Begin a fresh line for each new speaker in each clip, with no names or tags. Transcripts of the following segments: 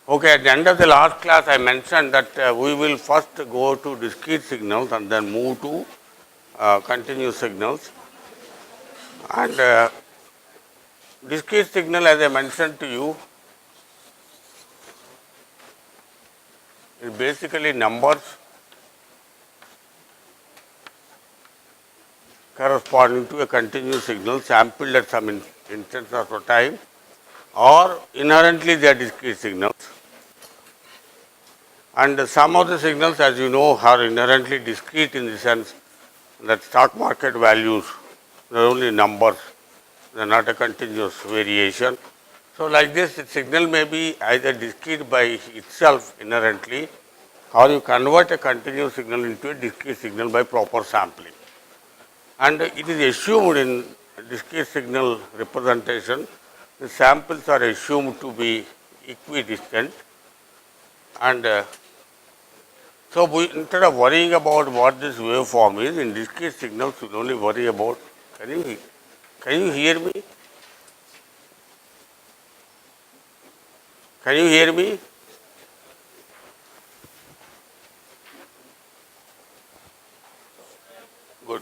Okay, at the end of the last class, I mentioned that we will first go to discrete signals and then move to continuous signals. And discrete signal, as I mentioned to you, is basically numbers corresponding to a continuous signal sampled at some instance of time, or inherently they are discrete signals. And some of the signals, as you know, are inherently discrete in the sense that stock market values are only numbers, they are not a continuous variation. So, like this, the signal may be either discrete by itself inherently, or you convert a continuous signal into a discrete signal by proper sampling. And it is assumed in discrete signal representation, the samples are assumed to be equidistant, and so instead of worrying about what this waveform is, in discrete signals we only worry about, can you hear me? Can you hear me? Good.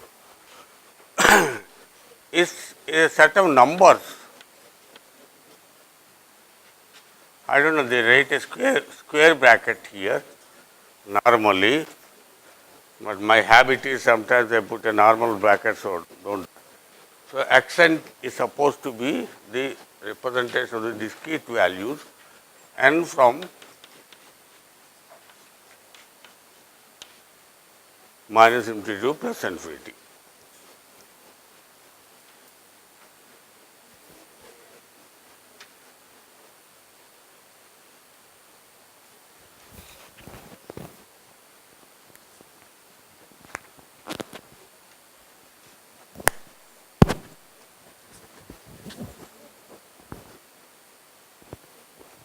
Is a set of numbers, I don't know, they write a square bracket here normally, but my habit is sometimes I put a normal bracket, so don't. So accent is supposed to be the representation of the discrete values n from minus infinity to plus infinity.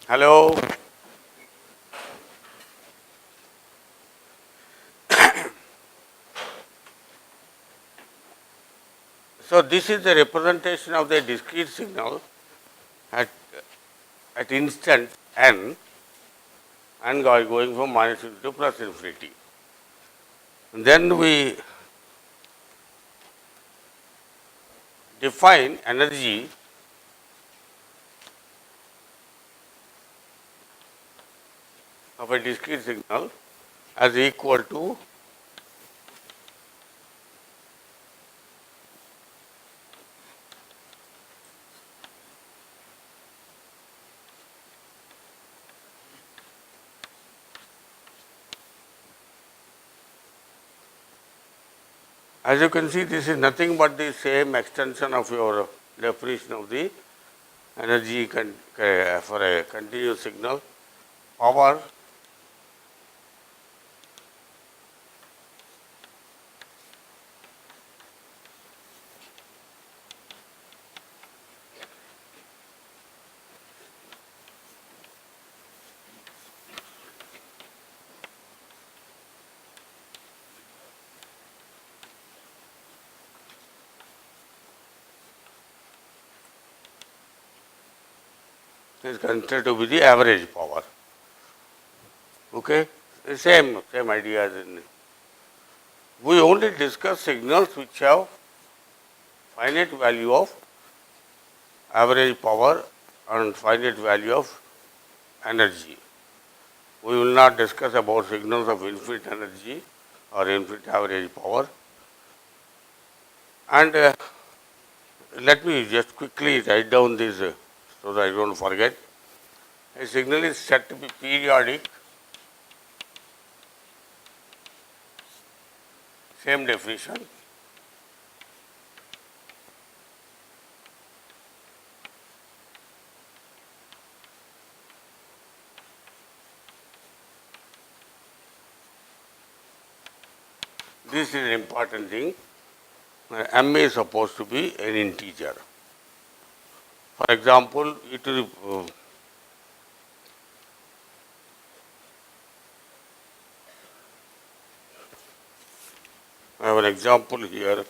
Hello? So this is the representation of the discrete signal at instant n and going from minus infinity to plus infinity. And then we define energy of a discrete signal as equal to as you can see, this is nothing but the same extension of your definition of the energy for a continuous signal. Power is considered to be the average power. Okay, the same idea as in. We only discuss signals which have finite value of average power and finite value of energy. We will not discuss about signals of infinite energy or infinite average power. And let me just quickly write down this so that I don't forget. A signal is said to be periodic, same definition. This is an important thing. M is supposed to be an integer. For example, I have an example here.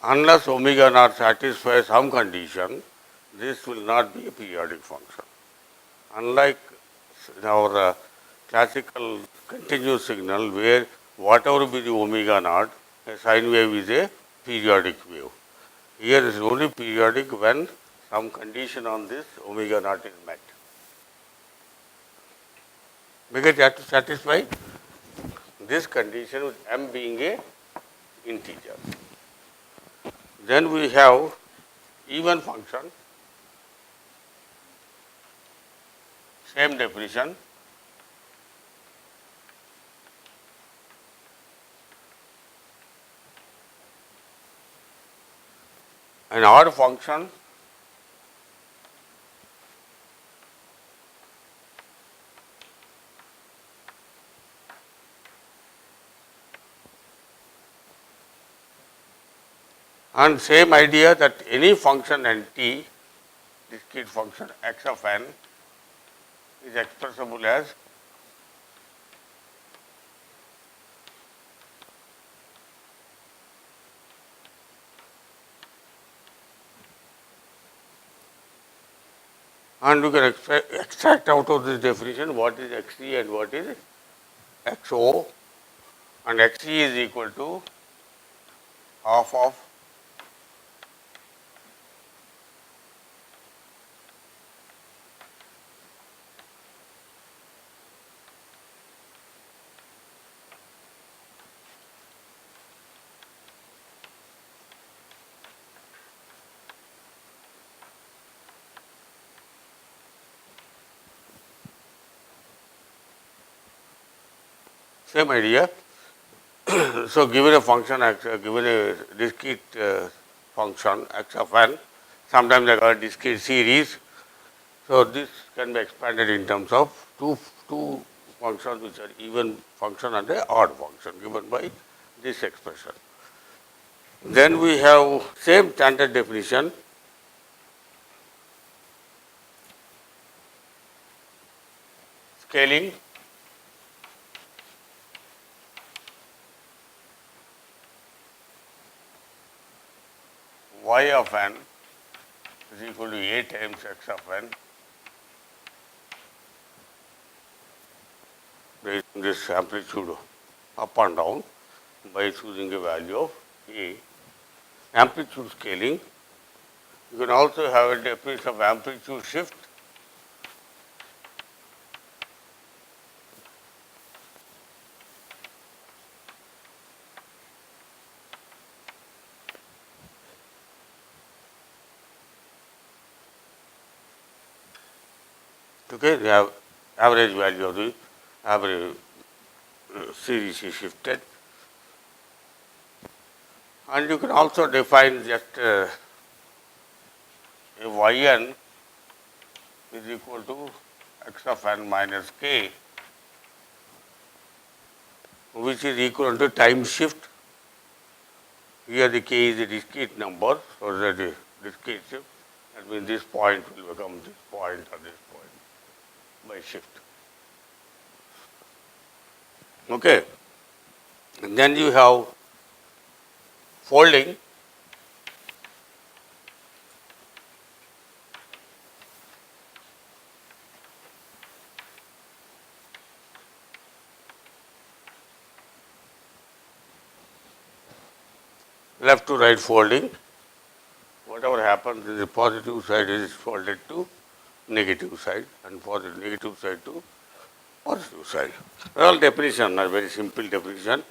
unless omega naught satisfies some condition, this will not be a periodic function. Unlike our classical continuous signal where whatever be the omega naught, a sine wave is a periodic wave. Here it is only periodic when some condition on this omega naught is met. Because you have to satisfy this condition with m being a integer. Then we have even function, same definition. An odd function and same idea that any function n t, discrete function x of n, is expressible as and you can extract out of this definition what is xc and what is xo, and xc is equal to half of same idea. So, given a function x, given a discrete function x of n, sometimes they call it discrete series. So, this can be expanded in terms of two functions which are even function and a odd function given by this expression. Then we have same standard definition, scaling y of n is equal to a times x of n, raising this amplitude up and down by choosing a value of a. Amplitude scaling, you can also have a definition of amplitude shift. Okay, they have average value of the average series is shifted, and you can also define just a yn is equal to x of n minus k, which is equal to time shift. Here the k is a discrete number, so that is discrete shift. That means this point will become this point or this point by shift. Okay. And then you have folding. Left to right folding. Whatever happens in the positive side is folded to negative side, and for the negative side to positive side. All definition are very simple definition.